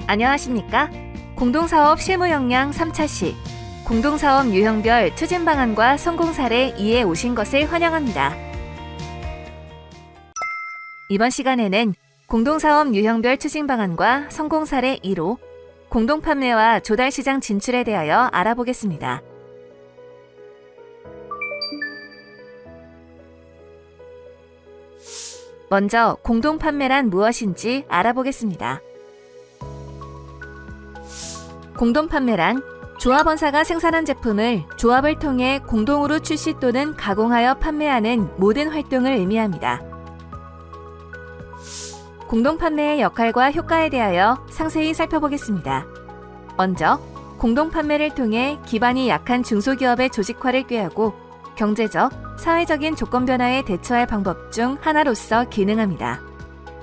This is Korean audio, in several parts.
안녕하십니까? 공동사업 실무 역량 3차 시 공동사업 유형별 추진 방안과 성공 사례 2에 오신 것을 환영합니다. 이번 시간에는 공동사업 유형별 추진 방안과 성공 사례 2로 공동판매와 조달시장 진출에 대하여 알아보겠습니다. 먼저 공동판매란 무엇인지 알아보겠습니다. 공동판매란 조합원사가 생산한 제품을 조합을 통해 공동으로 출시 또는 가공하여 판매하는 모든 활동을 의미합니다. 공동판매의 역할과 효과에 대하여 상세히 살펴보겠습니다. 먼저, 공동판매를 통해 기반이 약한 중소기업의 조직화를 꾀하고 경제적, 사회적인 조건 변화에 대처할 방법 중 하나로서 기능합니다.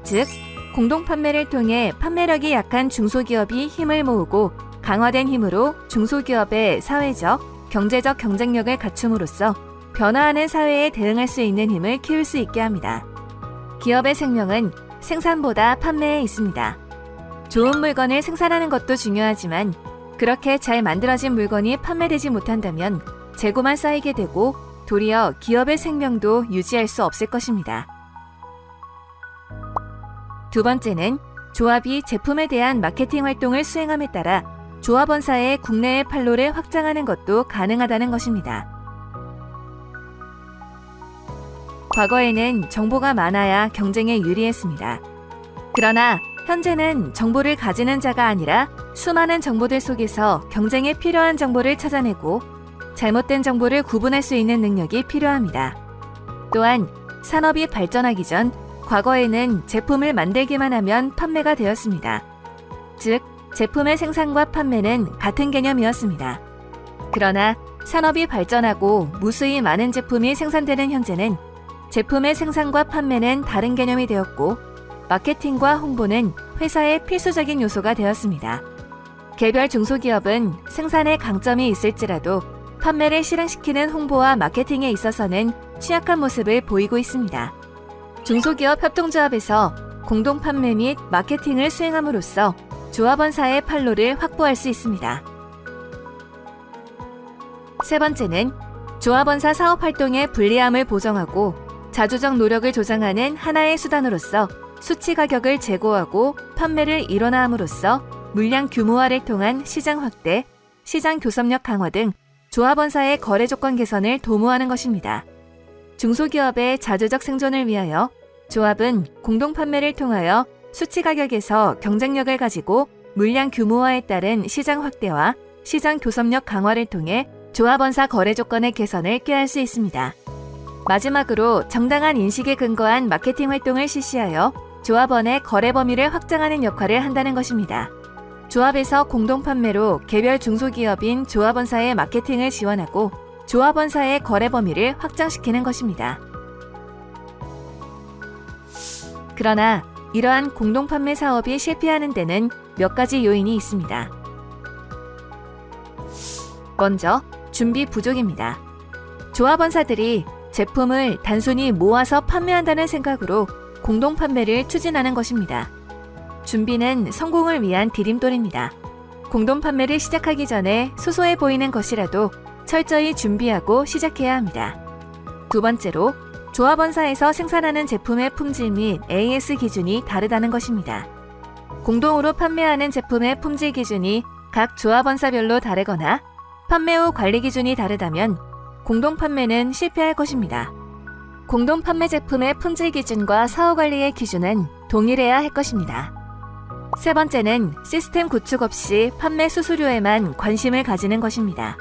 즉, 공동판매를 통해 판매력이 약한 중소기업이 힘을 모으고 강화된 힘으로 중소기업의 사회적, 경제적 경쟁력을 갖춤으로써 변화하는 사회에 대응할 수 있는 힘을 키울 수 있게 합니다. 기업의 생명은 생산보다 판매에 있습니다. 좋은 물건을 생산하는 것도 중요하지만 그렇게 잘 만들어진 물건이 판매되지 못한다면 재고만 쌓이게 되고 도리어 기업의 생명도 유지할 수 없을 것입니다. 두 번째는 조합이 제품에 대한 마케팅 활동을 수행함에 따라 조합원사의 국내의 판로를 확장하는 것도 가능하다는 것입니다. 과거에는 정보가 많아야 경쟁에 유리했습니다. 그러나 현재는 정보를 가지는 자가 아니라 수많은 정보들 속에서 경쟁에 필요한 정보를 찾아내고 잘못된 정보를 구분할 수 있는 능력이 필요합니다. 또한 산업이 발전하기 전 과거에는 제품을 만들기만 하면 판매가 되었습니다. 즉, 제품의 생산과 판매는 같은 개념이었습니다. 그러나 산업이 발전하고 무수히 많은 제품이 생산되는 현재는 제품의 생산과 판매는 다른 개념이 되었고 마케팅과 홍보는 회사의 필수적인 요소가 되었습니다. 개별 중소기업은 생산에 강점이 있을지라도 판매를 실행시키는 홍보와 마케팅에 있어서는 취약한 모습을 보이고 있습니다. 중소기업 협동조합에서 공동판매 및 마케팅을 수행함으로써 조합원사의 판로를 확보할 수 있습니다. 세 번째는 조합원사 사업활동의 불리함을 보정하고 자주적 노력을 조장하는 하나의 수단으로서 수치 가격을 제고하고 판매를 일원화함으로써 물량 규모화를 통한 시장 확대, 시장 교섭력 강화 등 조합원사의 거래 조건 개선을 도모하는 것입니다. 중소기업의 자주적 생존을 위하여 조합은 공동판매를 통하여 수치 가격에서 경쟁력을 가지고 물량 규모화에 따른 시장 확대와 시장 교섭력 강화를 통해 조합원사 거래 조건의 개선을 꾀할 수 있습니다. 마지막으로 정당한 인식에 근거한 마케팅 활동을 실시하여 조합원의 거래 범위를 확장하는 역할을 한다는 것입니다. 조합에서 공동판매로 개별 중소기업인 조합원사의 마케팅을 지원하고 조합원사의 거래 범위를 확장시키는 것입니다. 그러나 이러한 공동판매 사업이 실패하는 데는 몇 가지 요인이 있습니다. 먼저, 준비 부족입니다. 조합원사들이 제품을 단순히 모아서 판매한다는 생각으로 공동판매를 추진하는 것입니다. 준비는 성공을 위한 디딤돌입니다. 공동판매를 시작하기 전에 소소해 보이는 것이라도 철저히 준비하고 시작해야 합니다. 두 번째로, 조합원사에서 생산하는 제품의 품질 및 AS 기준이 다르다는 것입니다. 공동으로 판매하는 제품의 품질 기준이 각 조합원사별로 다르거나 판매 후 관리 기준이 다르다면 공동판매는 실패할 것입니다. 공동판매 제품의 품질 기준과 사후 관리의 기준은 동일해야 할 것입니다. 세 번째는 시스템 구축 없이 판매 수수료에만 관심을 가지는 것입니다.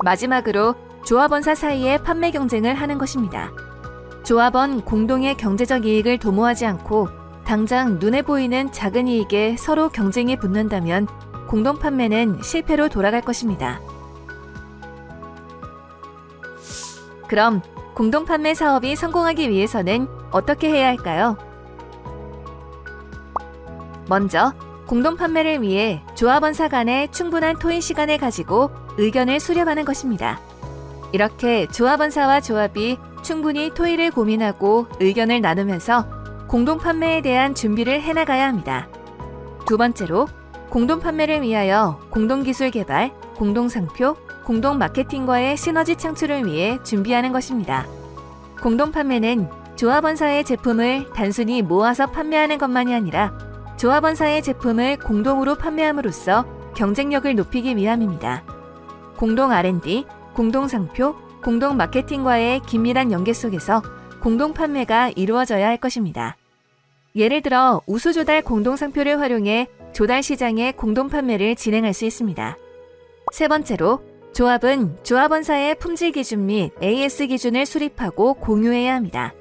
마지막으로 조합원사 사이에 판매 경쟁을 하는 것입니다. 조합원 공동의 경제적 이익을 도모하지 않고 당장 눈에 보이는 작은 이익에 서로 경쟁이 붙는다면 공동판매는 실패로 돌아갈 것입니다. 그럼 공동판매 사업이 성공하기 위해서는 어떻게 해야 할까요? 먼저, 공동판매를 위해 조합원사 간에 충분한 토의 시간을 가지고 의견을 수렴하는 것입니다. 이렇게 조합원사와 조합이 충분히 토의를 고민하고 의견을 나누면서 공동판매에 대한 준비를 해나가야 합니다. 두 번째로, 공동 판매를 위하여 공동기술 개발, 공동상표, 공동 마케팅과의 시너지 창출을 위해 준비하는 것입니다. 공동 판매는 조합원사의 제품을 단순히 모아서 판매하는 것만이 아니라 조합원사의 제품을 공동으로 판매함으로써 경쟁력을 높이기 위함입니다. 공동 R&D, 공동 상표, 공동 마케팅과의 긴밀한 연계 속에서 공동 판매가 이루어져야 할 것입니다. 예를 들어 우수조달 공동 상표를 활용해 조달 시장의 공동 판매를 진행할 수 있습니다. 세 번째로, 조합은 조합원사의 품질 기준 및 AS 기준을 수립하고 공유해야 합니다.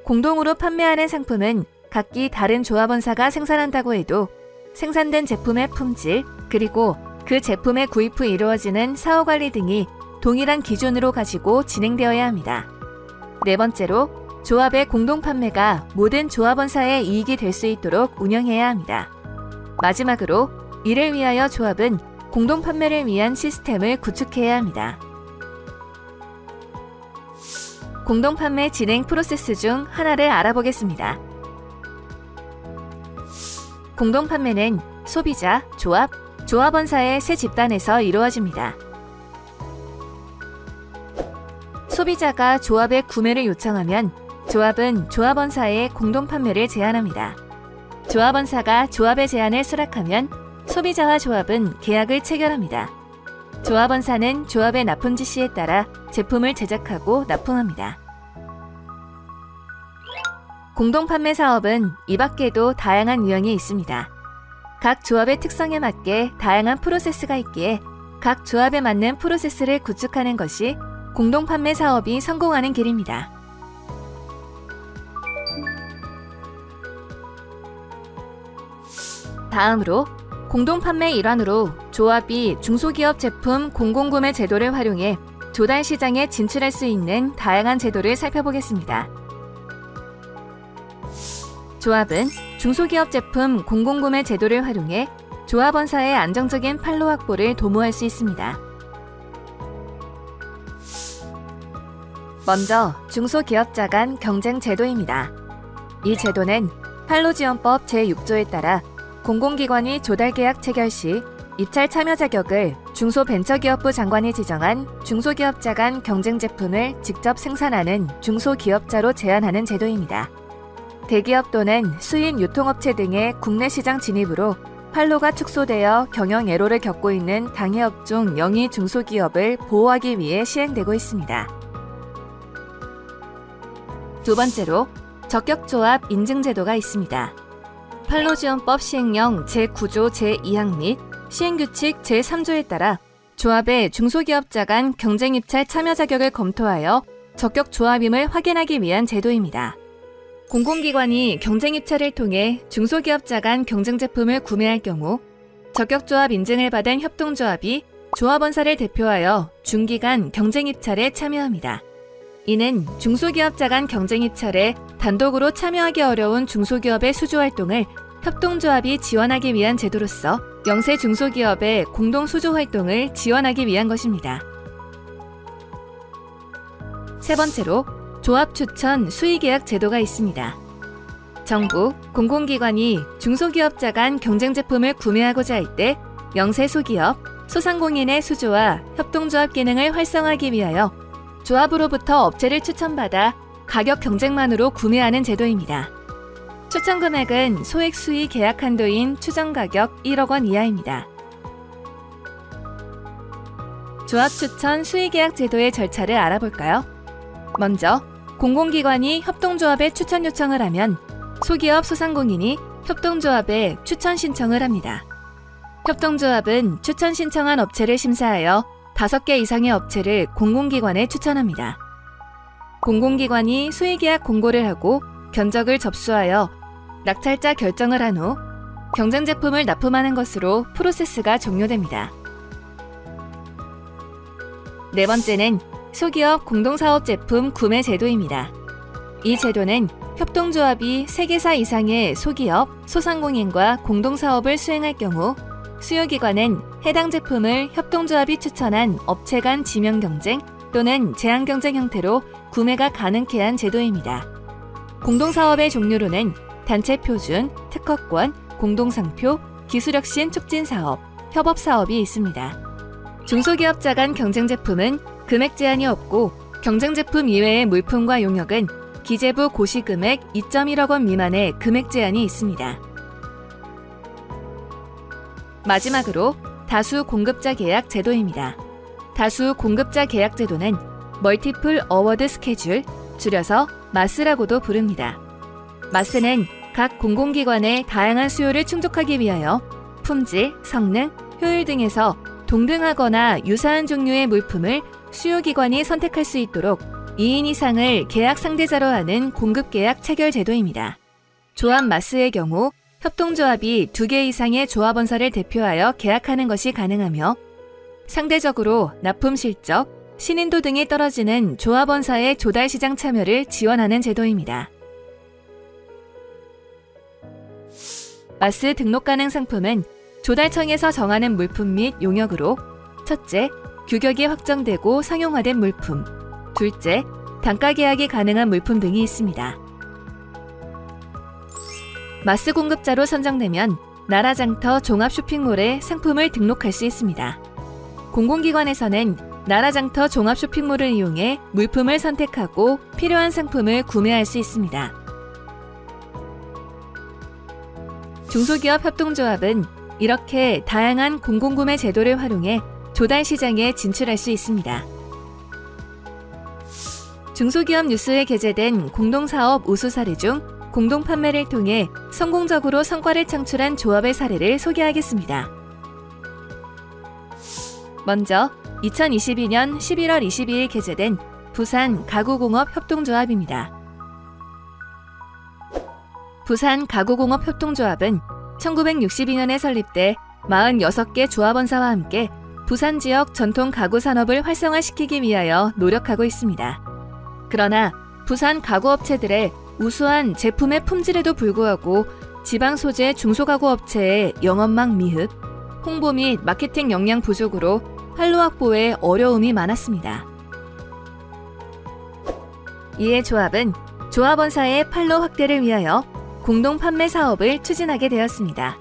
공동으로 판매하는 상품은 각기 다른 조합원사가 생산한다고 해도 생산된 제품의 품질, 그리고 그 제품의 구입 후 이루어지는 사후 관리 등이 동일한 기준으로 가지고 진행되어야 합니다. 네 번째로, 조합의 공동 판매가 모든 조합원사의 이익이 될 수 있도록 운영해야 합니다. 마지막으로, 이를 위하여 조합은 공동 판매를 위한 시스템을 구축해야 합니다. 공동 판매 진행 프로세스 중 하나를 알아보겠습니다. 공동 판매는 소비자, 조합, 조합원사의 세 집단에서 이루어집니다. 소비자가 조합의 구매를 요청하면 조합은 조합원사의 공동 판매를 제안합니다. 조합원사가 조합의 제안을 수락하면 소비자와 조합은 계약을 체결합니다. 조합원사는 조합의 납품 지시에 따라 제품을 제작하고 납품합니다. 공동 판매 사업은 이 밖에도 다양한 유형이 있습니다. 각 조합의 특성에 맞게 다양한 프로세스가 있기에 각 조합에 맞는 프로세스를 구축하는 것이 공동 판매 사업이 성공하는 길입니다. 다음으로, 공동 판매 일환으로 조합이 중소기업 제품 공공구매 제도를 활용해 조달 시장에 진출할 수 있는 다양한 제도를 살펴보겠습니다. 조합은 중소기업 제품 공공구매 제도를 활용해 조합원사의 안정적인 판로 확보를 도모할 수 있습니다. 먼저 중소기업자 간 경쟁 제도입니다. 이 제도는 판로지원법 제6조에 따라 공공기관이 조달계약 체결 시 입찰 참여 자격을 중소벤처기업부 장관이 지정한 중소기업자 간 경쟁 제품을 직접 생산하는 중소기업자로 제한하는 제도입니다. 대기업 또는 수입 유통업체 등의 국내 시장 진입으로 판로가 축소되어 경영 애로를 겪고 있는 당해업종 영위 중소기업을 보호하기 위해 시행되고 있습니다. 두 번째로, 적격조합 인증제도가 있습니다. 판로지원법 시행령 제9조 제2항 및 시행규칙 제3조에 따라 조합의 중소기업자 간 경쟁 입찰 참여 자격을 검토하여 적격조합임을 확인하기 위한 제도입니다. 공공기관이 경쟁 입찰을 통해 중소기업자 간 경쟁 제품을 구매할 경우 적격조합 인증을 받은 협동조합이 조합원사를 대표하여 중기간 경쟁 입찰에 참여합니다. 이는 중소기업자 간 경쟁 입찰에 단독으로 참여하기 어려운 중소기업의 수주활동을 협동조합이 지원하기 위한 제도로서 영세 중소기업의 공동 수주활동을 지원하기 위한 것입니다. 세 번째로, 조합 추천 수의계약 제도가 있습니다. 정부, 공공기관이 중소기업자 간 경쟁 제품을 구매하고자 할 때 영세 소기업, 소상공인의 수주와 협동조합 기능을 활성화하기 위하여 조합으로부터 업체를 추천받아 가격 경쟁만으로 구매하는 제도입니다. 추천 금액은 소액 수의 계약 한도인 추정 가격 1억 원 이하입니다. 조합 추천 수의 계약 제도의 절차를 알아볼까요? 먼저, 공공기관이 협동조합에 추천 요청을 하면 소기업 소상공인이 협동조합에 추천 신청을 합니다. 협동조합은 추천 신청한 업체를 심사하여 5개 이상의 업체를 공공기관에 추천합니다. 공공기관이 수의계약 공고를 하고 견적을 접수하여 낙찰자 결정을 한 후 경쟁 제품을 납품하는 것으로 프로세스가 종료됩니다. 네 번째는 소기업 공동사업 제품 구매 제도입니다. 이 제도는 협동조합이 3개사 이상의 소기업, 소상공인과 공동사업을 수행할 경우 수요기관은 해당 제품을 협동조합이 추천한 업체 간 지명 경쟁 또는 제한 경쟁 형태로 구매가 가능케 한 제도입니다. 공동사업의 종류로는 단체 표준, 특허권, 공동상표, 기술혁신 촉진 사업, 협업 사업이 있습니다. 중소기업자 간 경쟁 제품은 금액 제한이 없고 경쟁 제품 이외의 물품과 용역은 기재부 고시금액 2.1억 원 미만의 금액 제한이 있습니다. 마지막으로 다수 공급자 계약 제도입니다. 다수 공급자 계약 제도는 멀티플 어워드 스케줄, 줄여서 마스라고도 부릅니다. 마스는 각 공공기관의 다양한 수요를 충족하기 위하여 품질, 성능, 효율 등에서 동등하거나 유사한 종류의 물품을 수요기관이 선택할 수 있도록 2인 이상을 계약 상대자로 하는 공급계약 체결 제도입니다. 조합 마스의 경우 협동조합이 2개 이상의 조합원사를 대표하여 계약하는 것이 가능하며 상대적으로 납품 실적, 신인도 등이 떨어지는 조합원사의 조달 시장 참여를 지원하는 제도입니다. 마스 등록 가능 상품은 조달청에서 정하는 물품 및 용역으로 첫째, 규격이 확정되고 상용화된 물품, 둘째, 단가 계약이 가능한 물품 등이 있습니다. 마스 공급자로 선정되면 나라장터 종합 쇼핑몰에 상품을 등록할 수 있습니다. 공공기관에서는 나라장터 종합 쇼핑몰을 이용해 물품을 선택하고 필요한 상품을 구매할 수 있습니다. 중소기업 협동조합은 이렇게 다양한 공공구매 제도를 활용해 조달 시장에 진출할 수 있습니다. 중소기업 뉴스에 게재된 공동사업 우수 사례 중 공동판매를 통해 성공적으로 성과를 창출한 조합의 사례를 소개하겠습니다. 먼저 2022년 11월 22일 게재된 부산 가구공업 협동조합입니다. 부산 가구공업 협동조합은 1962년에 설립돼 46개 조합원사와 함께 부산 지역 전통 가구 산업을 활성화시키기 위하여 노력하고 있습니다. 그러나 부산 가구업체들의 우수한 제품의 품질에도 불구하고 지방 소재 중소가구업체의 영업망 미흡, 홍보 및 마케팅 역량 부족으로 판로 확보에 어려움이 많았습니다. 이에 조합은 조합원사의 판로 확대를 위하여 공동 판매 사업을 추진하게 되었습니다.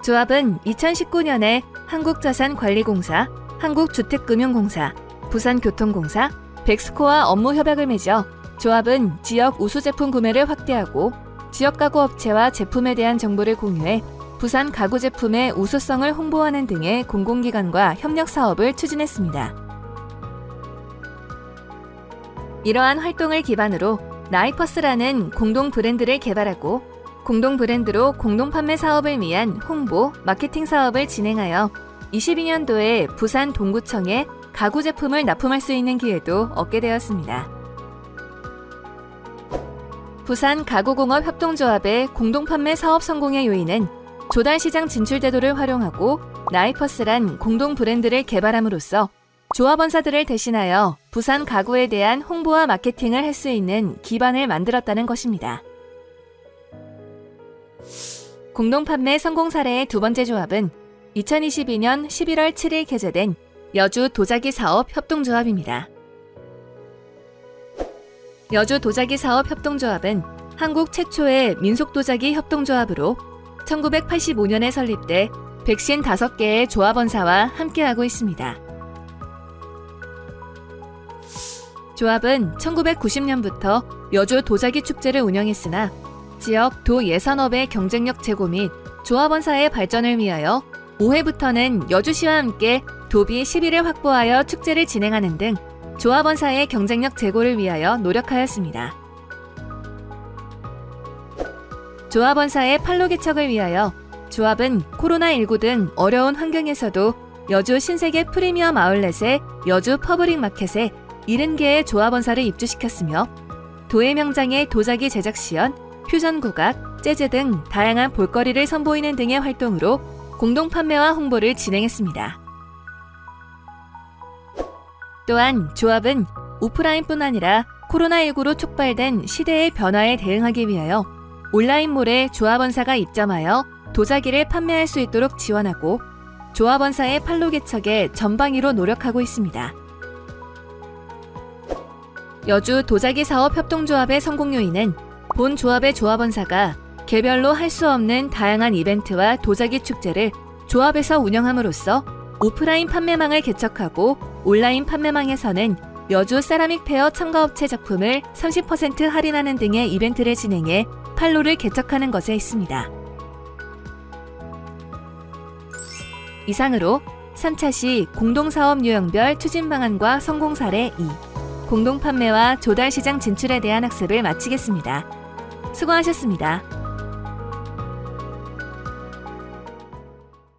조합은 2019년에 한국자산관리공사, 한국주택금융공사, 부산교통공사, 백스코와 업무 협약을 맺어 조합은 지역 우수 제품 구매를 확대하고 지역 가구 업체와 제품에 대한 정보를 공유해 부산 가구 제품의 우수성을 홍보하는 등의 공공기관과 협력 사업을 추진했습니다. 이러한 활동을 기반으로 나이퍼스라는 공동 브랜드를 개발하고 공동 브랜드로 공동 판매 사업을 위한 홍보, 마케팅 사업을 진행하여 22년도에 부산 동구청에 가구 제품을 납품할 수 있는 기회도 얻게 되었습니다. 부산 가구공업 협동조합의 공동 판매 사업 성공의 요인은 조달 시장 진출 제도를 활용하고 나이퍼스란 공동 브랜드를 개발함으로써 조합원사들을 대신하여 부산 가구에 대한 홍보와 마케팅을 할 수 있는 기반을 만들었다는 것입니다. 공동 판매 성공 사례의 두 번째 조합은 2022년 11월 7일 게재된 여주 도자기 사업 협동조합입니다. 여주 도자기 사업 협동조합은 한국 최초의 민속도자기 협동조합으로 1985년에 설립돼 155개의 조합원사와 함께하고 있습니다. 조합은 1990년부터 여주 도자기 축제를 운영했으나 지역 도 예산업의 경쟁력 제고 및 조합원사의 발전을 위하여 올해부터는 여주시와 함께 도비 10일을 확보하여 축제를 진행하는 등 조합원사의 경쟁력 제고를 위하여 노력하였습니다. 조합원사의 판로 개척을 위하여 조합은 코로나19 등 어려운 환경에서도 여주 신세계 프리미엄 아울렛의 여주 퍼블릭 마켓에 70개의 조합원사를 입주시켰으며 도의 명장의 도자기 제작 시연, 퓨전 국악, 재즈 등 다양한 볼거리를 선보이는 등의 활동으로 공동 판매와 홍보를 진행했습니다. 또한 조합은 오프라인뿐 아니라 코로나19로 촉발된 시대의 변화에 대응하기 위하여 온라인몰에 조합원사가 입점하여 도자기를 판매할 수 있도록 지원하고 조합원사의 판로 개척에 전방위로 노력하고 있습니다. 여주 도자기 사업 협동조합의 성공 요인은 본 조합의 조합원사가 개별로 할 수 없는 다양한 이벤트와 도자기 축제를 조합에서 운영함으로써 오프라인 판매망을 개척하고 온라인 판매망에서는 여주 세라믹 페어 참가업체 작품을 30% 할인하는 등의 이벤트를 진행해 판로를 개척하는 것에 있습니다. 이상으로 3차 시 공동사업 유형별 추진 방안과 성공 사례 2, 공동판매와 조달시장 진출에 대한 학습을 마치겠습니다. 수고하셨습니다.